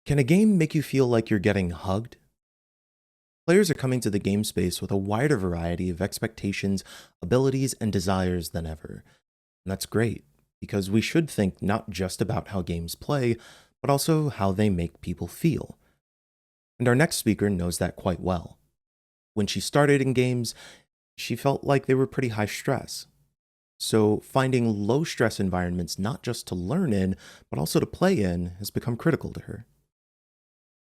Can a game make you feel like you're getting hugged? Players are coming to the game space with a wider variety of expectations, abilities, and desires than ever. And that's great, because we should think not just about how games play, but also how they make people feel. And our next speaker knows that quite well. When she started in games, she felt like they were pretty high stress. So, finding low stress environments not just to learn in, but also to play in, has become critical to her.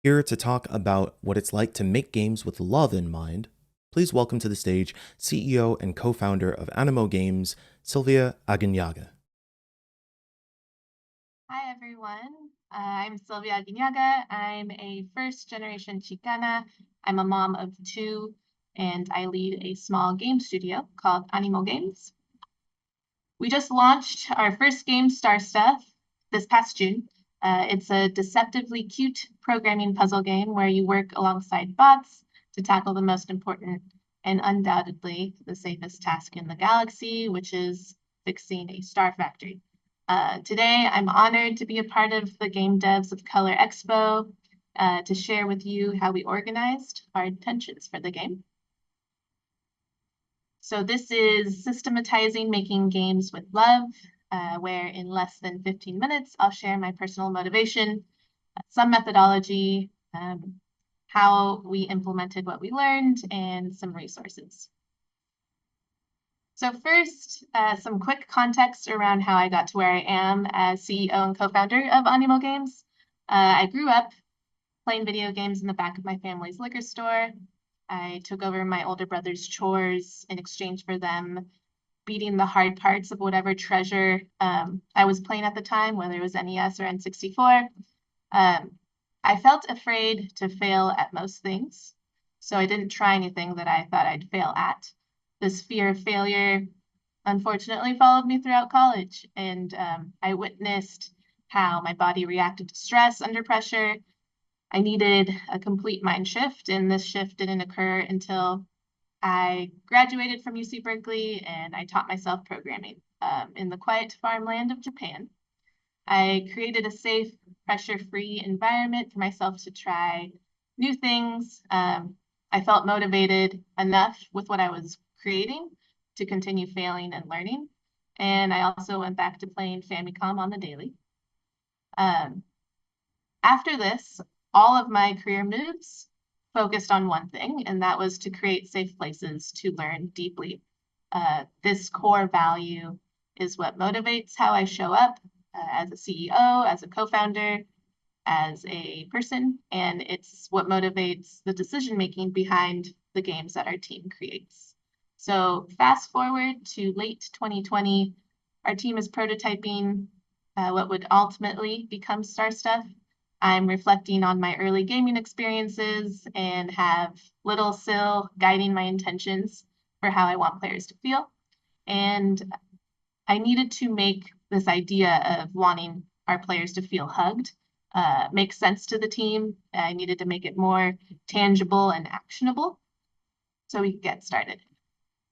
Here to talk about what it's like to make games with love in mind, please welcome to the stage CEO and co founder of Animo Games, Sylvia Aguinaga. Hi, everyone. I'm Sylvia Aguinaga. I'm a first generation Chicana. I'm a mom of two, and I lead a small game studio called Animo Games. We just launched our first game, Star Stuff, this past June. It's a deceptively cute programming puzzle game where you work alongside bots to tackle the most important and undoubtedly the safest task in the galaxy, which is fixing a star factory. Today, I'm honored to be a part of the Game Devs of Color Expo to share with you how we organized our intentions for the game. So this is Systematizing Making Games with Love, where in less than 15 minutes, I'll share my personal motivation, some methodology, how we implemented what we learned, and some resources. So first, some quick context around how I got to where I am as CEO and co-founder of Animo Games. I grew up playing video games in the back of my family's liquor store. I took over my older brother's chores in exchange for them beating the hard parts of whatever treasure I was playing at the time, whether it was NES or N64. Um, I felt afraid to fail at most things, so I didn't try anything that I thought I'd fail at. This fear of failure unfortunately followed me throughout college, and I witnessed how my body reacted to stress under pressure. I needed a complete mind shift, and this shift didn't occur until I graduated from UC Berkeley and I taught myself programming in the quiet farmland of Japan. I created a safe, pressure free environment for myself to try new things. I felt motivated enough with what I was creating to continue failing and learning. And I also went back to playing Famicom on the daily. Um, After this, all of my career moves focused on one thing, and that was to create safe places to learn deeply. This core value is what motivates how I show up as a CEO, as a co-founder, as a person, and it's what motivates the decision making behind the games that our team creates. So fast forward to late 2020, our team is prototyping what would ultimately become Star Stuff. I'm reflecting on my early gaming experiences and have Little Sil guiding my intentions for how I want players to feel. And I needed to make this idea of wanting our players to feel hugged make sense to the team. I needed to make it more tangible and actionable so we could get started.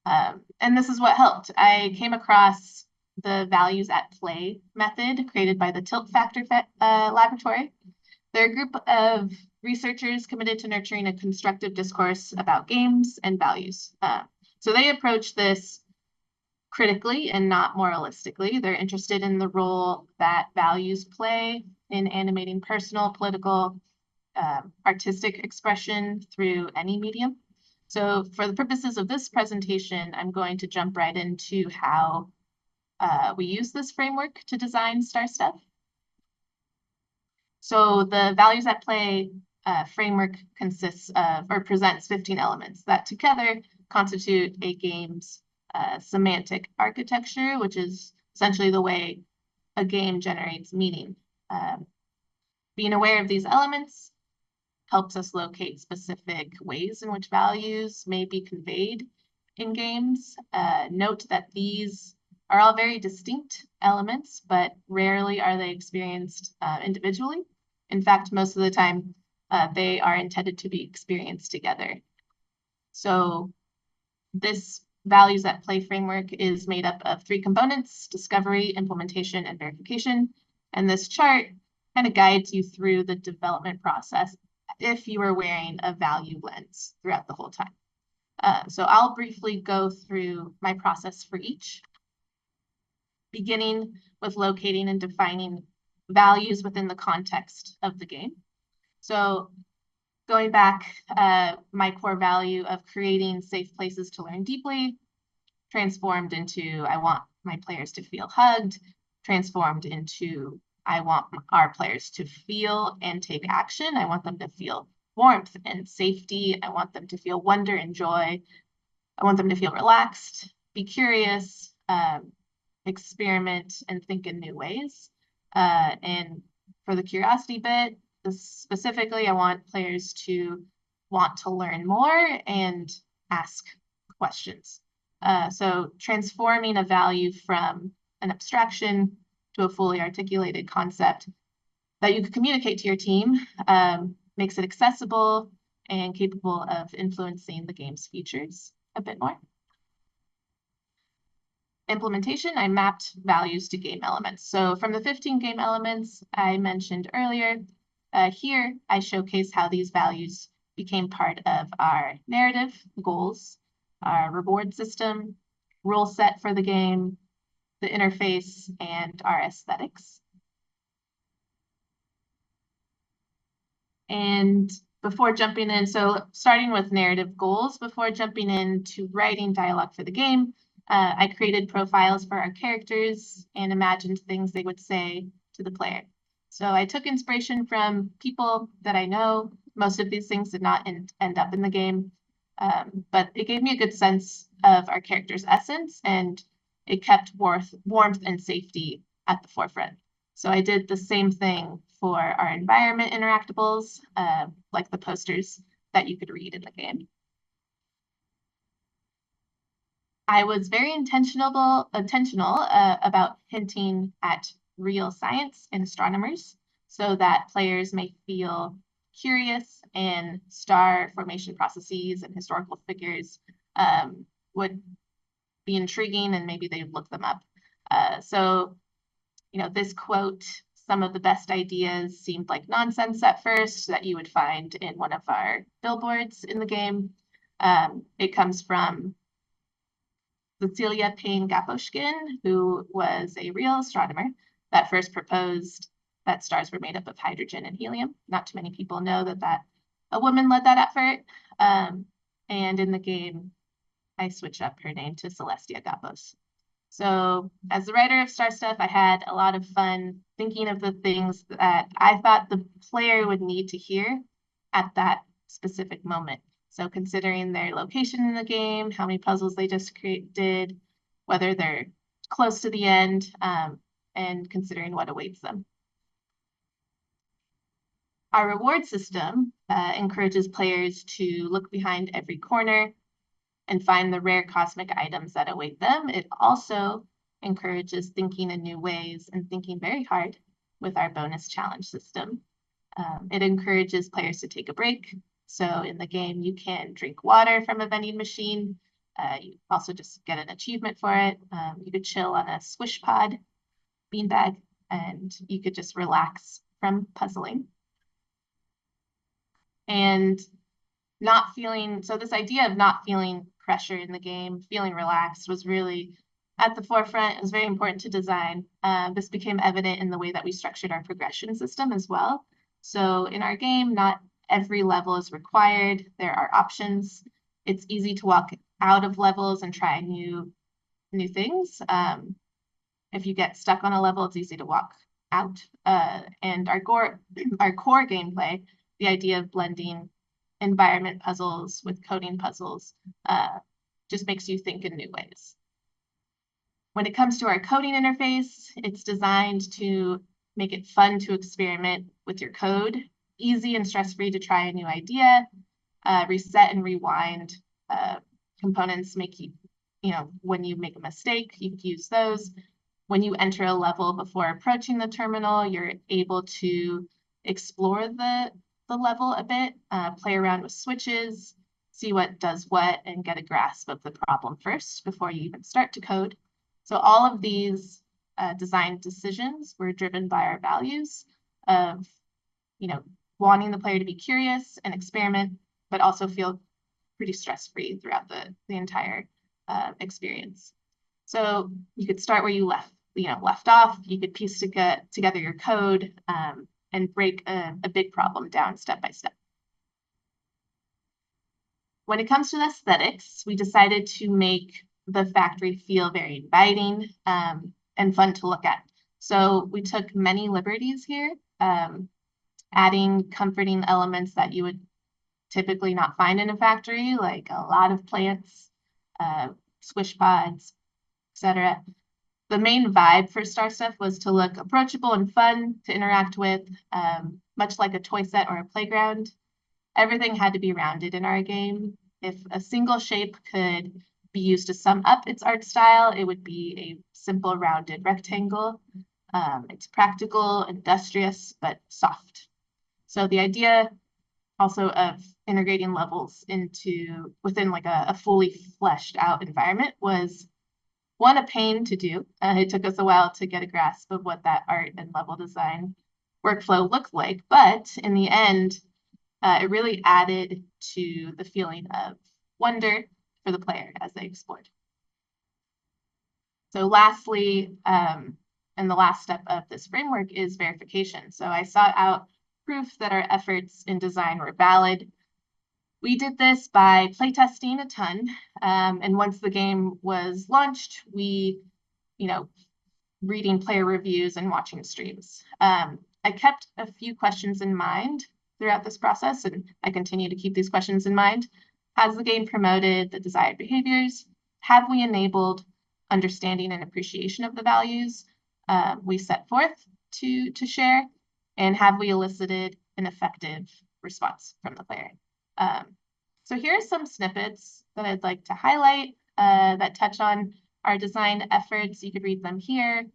And this is what helped. I came across the values at play method created by the TiltFactor Laboratory. They're a group of researchers committed to nurturing a constructive discourse about games and values. So they approach this critically and not moralistically. They're interested in the role that values play in animating personal, political, artistic expression through any medium. So for the purposes of this presentation, I'm going to jump right into how we use this framework to design Star Stuff. So the values at play framework consists of or presents 15 elements that together constitute a game's semantic architecture, which is essentially the way a game generates meaning. Being aware of these elements helps us locate specific ways in which values may be conveyed in games. Note that these are all very distinct elements, but rarely are they experienced individually. In fact, most of the time, they are intended to be experienced together. So this values at play framework is made up of three components: discovery, implementation, and verification. And this chart kind of guides you through the development process if you are wearing a value lens throughout the whole time. So I'll briefly go through my process for each, beginning with locating and defining values within the context of the game. So going back, my core value of creating safe places to learn deeply transformed into I want my players to feel hugged, transformed into I want our players to feel and take action. I want them to feel warmth and safety. I want them to feel wonder and joy. I want them to feel relaxed, be curious, experiment, and think in new ways. And for the curiosity bit, specifically, I want players to want to learn more and ask questions. So transforming a value from an abstraction to a fully articulated concept that you can communicate to your team makes it accessible and capable of influencing the game's features a bit more. Implementation, I mapped values to game elements. So from the 15 game elements I mentioned earlier, here I showcase how these values became part of our narrative, goals, our reward system, rule set for the game, the interface, and our aesthetics. And before jumping in, so starting with narrative goals, before jumping into writing dialogue for the game, I created profiles for our characters and imagined things they would say to the player. So I took inspiration from people that I know. Most of these things did not end up in the game, but it gave me a good sense of our character's essence, and it kept warmth and safety at the forefront. So I did the same thing for our environment interactables, like the posters that you could read in the game. I was very intentional about hinting at real science and astronomers so that players may feel curious, and star formation processes and historical figures would be intriguing, and maybe they would look them up. So, this quote, some of the best ideas seemed like nonsense at first that you would find in one of our billboards in the game. It comes from Cecilia Payne-Gaposchkin, who was a real astronomer that first proposed that stars were made up of hydrogen and helium. Not too many people know that a woman led that effort. And in the game, I switched up her name to Celeste Gapos. So as the writer of Star Stuff, I had a lot of fun thinking of the things that I thought the player would need to hear at that specific moment. So considering their location in the game, how many puzzles they just did, whether they're close to the end, and considering what awaits them. Our reward system encourages players to look behind every corner and find the rare cosmic items that await them. It also encourages thinking in new ways and thinking very hard with our bonus challenge system. It encourages players to take a break. So in the game, you can drink water from a vending machine. You also just get an achievement for it. You could chill on a swish pod beanbag, and you could just relax from puzzling. And so this idea of not feeling pressure in the game, feeling relaxed, was really at the forefront. It was very important to design. This became evident in the way that we structured our progression system as well. So in our game, not every level is required. There are options. It's easy to walk out of levels and try new things. If you get stuck on a level, it's easy to walk out. And our core gameplay, the idea of blending environment puzzles with coding puzzles, just makes you think in new ways. When it comes to our coding interface, it's designed to make it fun to experiment with your code, easy and stress-free to try a new idea, reset and rewind components make you, when you make a mistake, you can use those. When you enter a level before approaching the terminal, you're able to explore the level a bit, play around with switches, see what does what, and get a grasp of the problem first before you even start to code. So all of these design decisions were driven by our values, of, wanting the player to be curious and experiment, but also feel pretty stress-free throughout the entire experience. So you could start where you left off. You could piece together your code and break a big problem down step by step. When it comes to the aesthetics, we decided to make the factory feel very inviting and fun to look at. So we took many liberties here, adding comforting elements that you would typically not find in a factory, like a lot of plants, squish pods, etc. The main vibe for Star Stuff was to look approachable and fun to interact with, much like a toy set or a playground. Everything had to be rounded in our game. If a single shape could be used to sum up its art style, it would be a simple rounded rectangle. It's practical, industrious, but soft. So the idea also of integrating levels within like a fully fleshed out environment was one, a pain to do. It took us a while to get a grasp of what that art and level design workflow looked like, but in the end, it really added to the feeling of wonder for the player as they explored. So lastly, and the last step of this framework is verification. So I sought out proof that our efforts in design were valid. We did this by playtesting a ton, and once the game was launched, we, reading player reviews and watching streams. I kept a few questions in mind throughout this process, and I continue to keep these questions in mind. Has the game promoted the desired behaviors? Have we enabled understanding and appreciation of the values we set forth to share? And have we elicited an effective response from the player? So here are some snippets that I'd like to highlight that touch on our design efforts. You could read them here.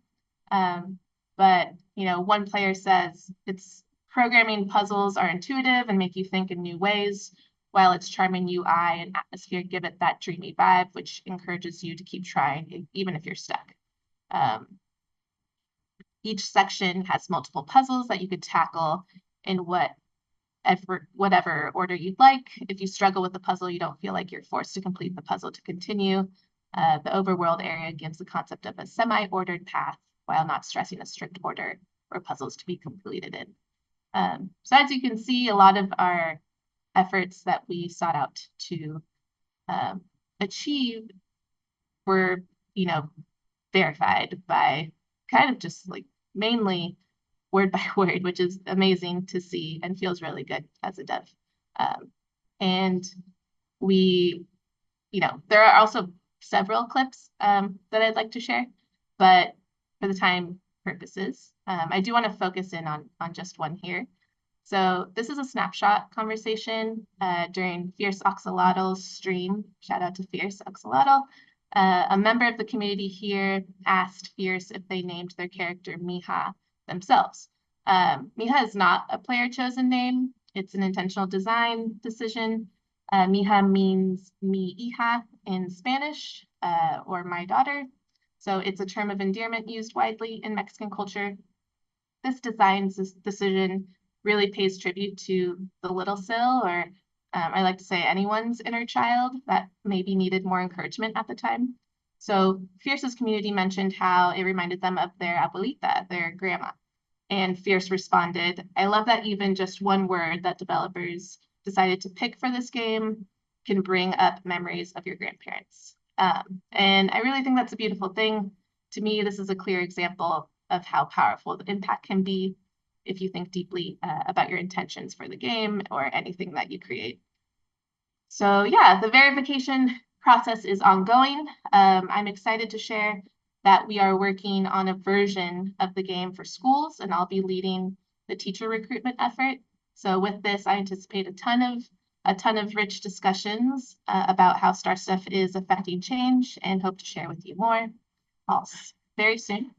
But one player says it's programming puzzles are intuitive and make you think in new ways, while its charming UI and atmosphere give it that dreamy vibe, which encourages you to keep trying, even if you're stuck. Each section has multiple puzzles that you could tackle in whatever order you'd like. If you struggle with the puzzle, you don't feel like you're forced to complete the puzzle to continue. The overworld area gives the concept of a semi-ordered path while not stressing a strict order for puzzles to be completed in. So as you can see, a lot of our efforts that we sought out to achieve were, verified by kind of just like mainly word by word, which is amazing to see and feels really good as a dev. And we, there are also several clips that I'd like to share, but for the time purposes, I do want to focus in on just one here. So this is a snapshot conversation during Fierce Oxalotl's stream. Shout out to Fierce Oxalotl. A member of the community here asked Fierce if they named their character Mija themselves. Mija is not a player-chosen name. It's an intentional design decision. Mija means mi hija in Spanish, or my daughter. So it's a term of endearment used widely in Mexican culture. This decision really pays tribute to the little Sil, or I like to say anyone's inner child that maybe needed more encouragement at the time. So Fierce's community mentioned how it reminded them of their abuelita, their grandma. And Fierce responded, I love that even just one word that developers decided to pick for this game can bring up memories of your grandparents. And I really think that's a beautiful thing. To me, this is a clear example of how powerful the impact can be if you think deeply about your intentions for the game or anything that you create. So yeah, the verification process is ongoing. I'm excited to share that we are working on a version of the game for schools, and I'll be leading the teacher recruitment effort. So with this, I anticipate a ton of rich discussions about how Star Stuff is affecting change, and hope to share with you more very soon.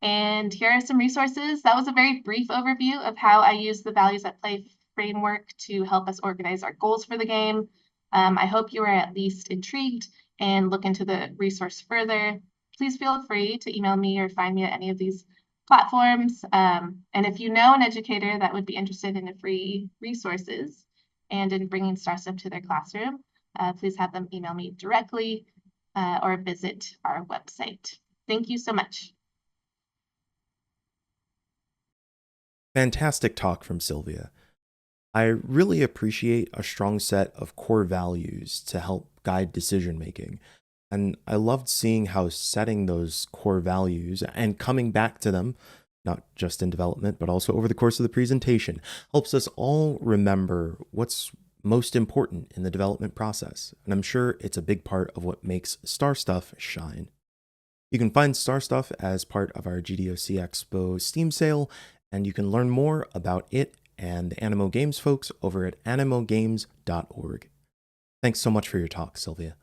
And here are some resources. That was a very brief overview of how I use the Values at Play framework to help us organize our goals for the game. I hope you are at least intrigued and look into the resource further. Please feel free to email me or find me at any of these platforms. And if you know an educator that would be interested in the free resources and in bringing STAR stuff to their classroom, please have them email me directly or visit our website. Thank you so much. Fantastic talk from Sylvia. I really appreciate a strong set of core values to help guide decision making. And I loved seeing how setting those core values and coming back to them, not just in development, but also over the course of the presentation, helps us all remember what's most important in the development process. And I'm sure it's a big part of what makes Star Stuff shine. You can find Star Stuff as part of our GDOC Expo Steam sale, and you can learn more about it and the Animo Games folks over at animogames.org. Thanks so much for your talk, Sylvia.